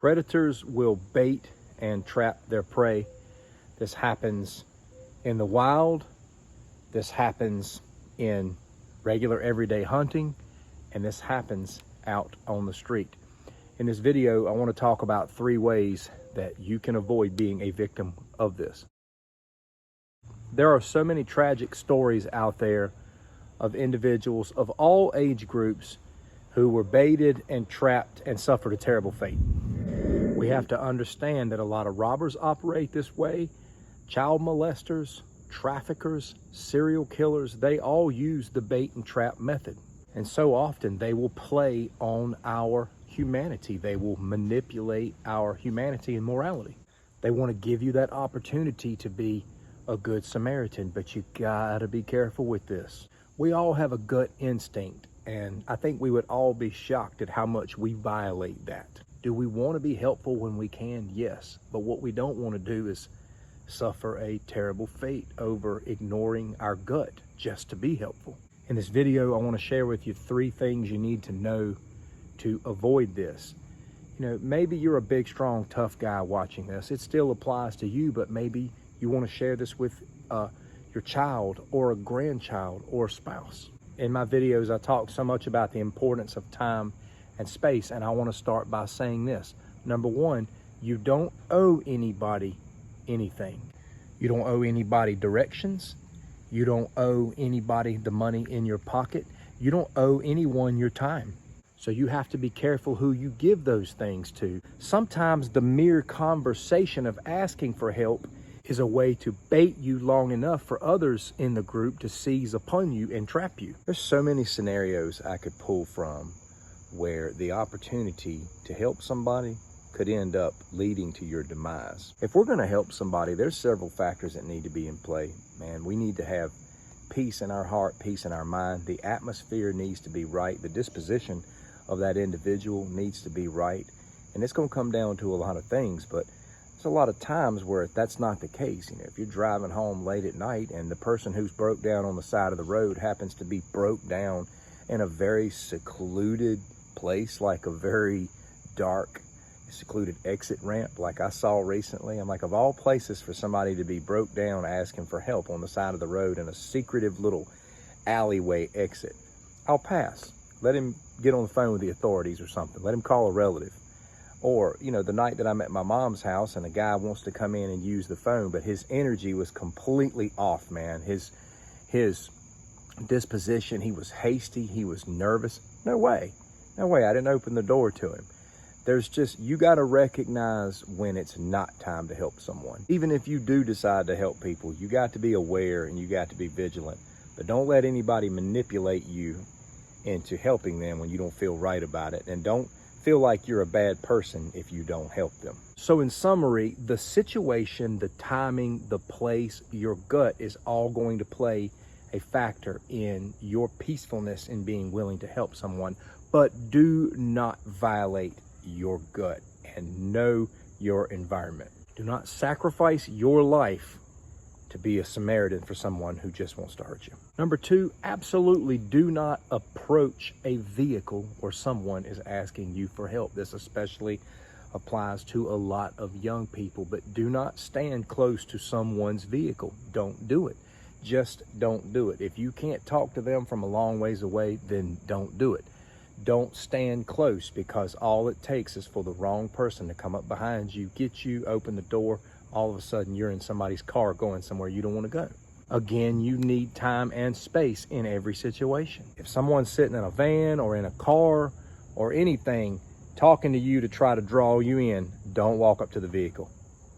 Predators will bait and trap their prey. This happens in the wild. This happens in regular everyday hunting, and this happens out on the street. In this video, I want to talk about 3 ways that you can avoid being a victim of this. There are so many tragic stories out there of individuals of all age groups who were baited and trapped and suffered a terrible fate. We have to understand that a lot of robbers operate this way. Child molesters, traffickers, serial killers, they all use the bait and trap method. And so often they will play on our humanity. They will manipulate our humanity and morality. They want to give you that opportunity to be a good Samaritan, but you gotta be careful with this. We all have a gut instinct, and I think we would all be shocked at how much we violate that. Do we want to be helpful when we can? Yes. But what we don't want to do is suffer a terrible fate over ignoring our gut just to be helpful. In this video, I want to share with you 3 things you need to know to avoid this. You know, maybe you're a big, strong, tough guy watching this. It still applies to you, but maybe you want to share this with your child or a grandchild or a spouse. In my videos, I talk so much about the importance of time and space, and I want to start by saying this. Number 1, you don't owe anybody anything. You don't owe anybody directions. You don't owe anybody the money in your pocket. You don't owe anyone your time. So you have to be careful who you give those things to. Sometimes the mere conversation of asking for help is a way to bait you long enough for others in the group to seize upon you and trap you. There's so many scenarios I could pull from where the opportunity to help somebody could end up leading to your demise. If we're going to help somebody, there's several factors that need to be in play. Man, we need to have peace in our heart, peace in our mind. The atmosphere needs to be right. The disposition of that individual needs to be right. And it's going to come down to a lot of things, but there's a lot of times where that's not the case. You know, if you're driving home late at night and the person who's broke down on the side of the road happens to be broke down in a very secluded place, like a very dark, secluded exit ramp like I saw recently. I'm like, of all places for somebody to be broke down asking for help on the side of the road in a secretive little alleyway exit, I'll pass. Let him get on the phone with the authorities or something. Let him call a relative. Or, you know, the night that I'm at my mom's house and a guy wants to come in and use the phone, but his energy was completely off, man. His disposition, he was hasty, he was nervous. No way, I didn't open the door to him. There's just, you got to recognize when it's not time to help someone. Even if you do decide to help people, you got to be aware and you got to be vigilant. But don't let anybody manipulate you into helping them when you don't feel right about it. And don't feel like you're a bad person if you don't help them. So in summary, the situation, the timing, the place, your gut is all going to play a factor in your peacefulness in being willing to help someone. But do not violate your gut and know your environment. Do not sacrifice your life to be a Samaritan for someone who just wants to hurt you. Number 2, absolutely do not approach a vehicle where someone is asking you for help. This especially applies to a lot of young people, but do not stand close to someone's vehicle. Don't do it. Just don't do it. If you can't talk to them from a long ways away, then don't do it. Don't stand close, because all it takes is for the wrong person to come up behind you, get you, open the door. All of a sudden you're in somebody's car going somewhere you don't want to go. Again, you need time and space in every situation. If someone's sitting in a van or in a car or anything talking to you to try to draw you in, don't walk up to the vehicle,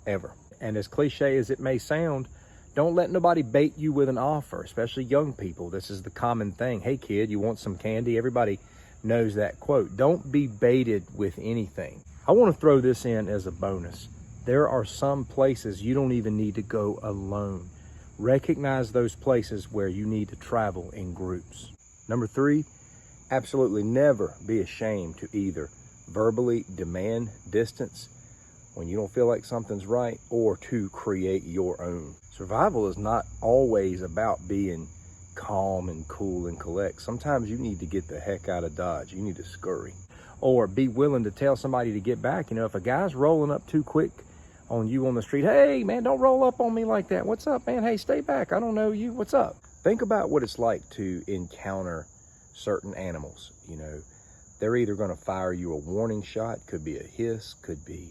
ever. And as cliche as it may sound, don't let nobody bait you with an offer, especially young people. This is the common thing. Hey kid, you want some candy? Everybody knows that quote. Don't be baited with anything. I want to throw this in as a bonus. There are some places you don't even need to go alone. Recognize those places where you need to travel in groups. Number 3, absolutely never be ashamed to either verbally demand distance when you don't feel like something's right, or to create your own. Survival is not always about being calm and cool and collect. Sometimes you need to get the heck out of Dodge. You need to scurry. or be willing to tell somebody to get back. You know, if a guy's rolling up too quick on you on the street, hey man, don't roll up on me like that. What's up, man? Hey, stay back. I don't know you. What's up? Think about what it's like to encounter certain animals. You know, they're either going to fire you a warning shot, could be a hiss, could be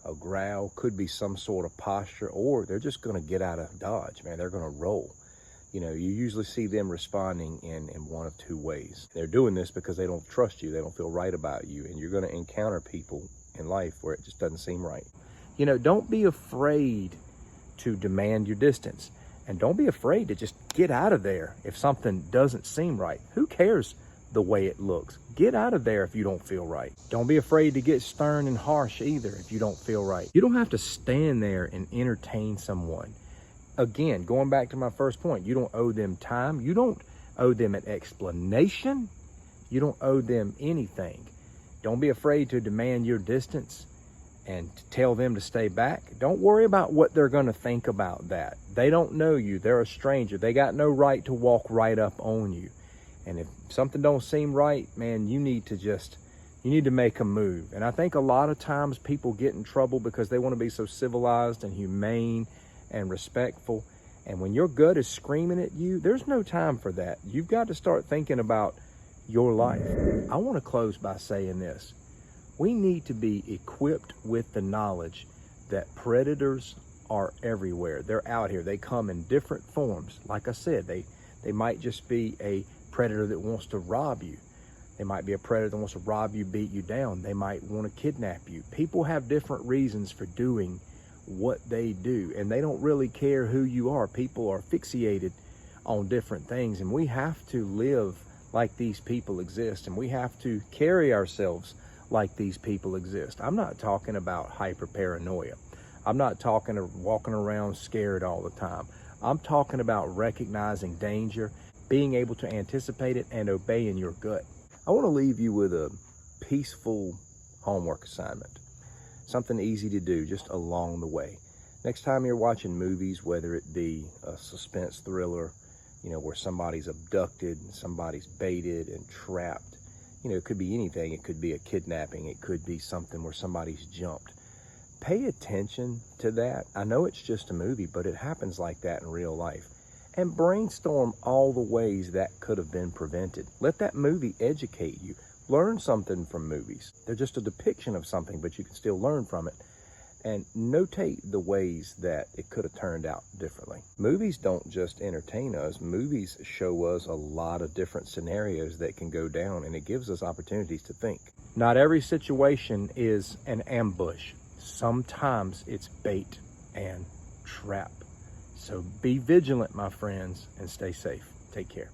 a growl, could be some sort of posture, or they're just going to get out of dodge, man. They're going to roll. You know, you usually see them responding in one of two ways. They're doing this because they don't trust you. They don't feel right about you. And you're going to encounter people in life where it just doesn't seem right. You know, don't be afraid to demand your distance. And don't be afraid to just get out of there if something doesn't seem right. Who cares the way it looks? Get out of there if you don't feel right. Don't be afraid to get stern and harsh either if you don't feel right. You don't have to stand there and entertain someone. Again, going back to my first point, you don't owe them time. You don't owe them an explanation. You don't owe them anything. Don't be afraid to demand your distance and to tell them to stay back. Don't worry about what they're going to think about that. They don't know you. They're a stranger. They got no right to walk right up on you. And if something don't seem right, man, you need to make a move. And I think a lot of times people get in trouble because they want to be so civilized and humane and respectful. And when your gut is screaming at you, there's no time for that. You've got to start thinking about your life. I want to close by saying this. We need to be equipped with the knowledge that predators are everywhere. They're out here. They come in different forms. Like I said, they might just be a predator that wants to rob you. They might be a predator that wants to rob you, beat you down. They might want to kidnap you. People have different reasons for doing what they do, and they don't really care who you are. People are fixated on different things, and we have to live like these people exist, and we have to carry ourselves like these people exist. I'm not talking about hyper paranoia. I'm not talking of walking around scared all the time. I'm talking about recognizing danger, being able to anticipate it, and obeying your gut. I want to leave you with a peaceful homework assignment. Something easy to do just along the way. Next time you're watching movies, whether it be a suspense thriller, you know, where somebody's abducted, somebody's baited and trapped, you know, it could be anything. It could be a kidnapping. It could be something where somebody's jumped. Pay attention to that. I know it's just a movie, but it happens like that in real life. And brainstorm all the ways that could have been prevented. Let that movie educate you. Learn something from movies. They're just a depiction of something, but you can still learn from it. And notate the ways that it could have turned out differently. Movies don't just entertain us. Movies show us a lot of different scenarios that can go down, and it gives us opportunities to think. Not every situation is an ambush. Sometimes it's bait and trap. So be vigilant, my friends, and stay safe. Take care.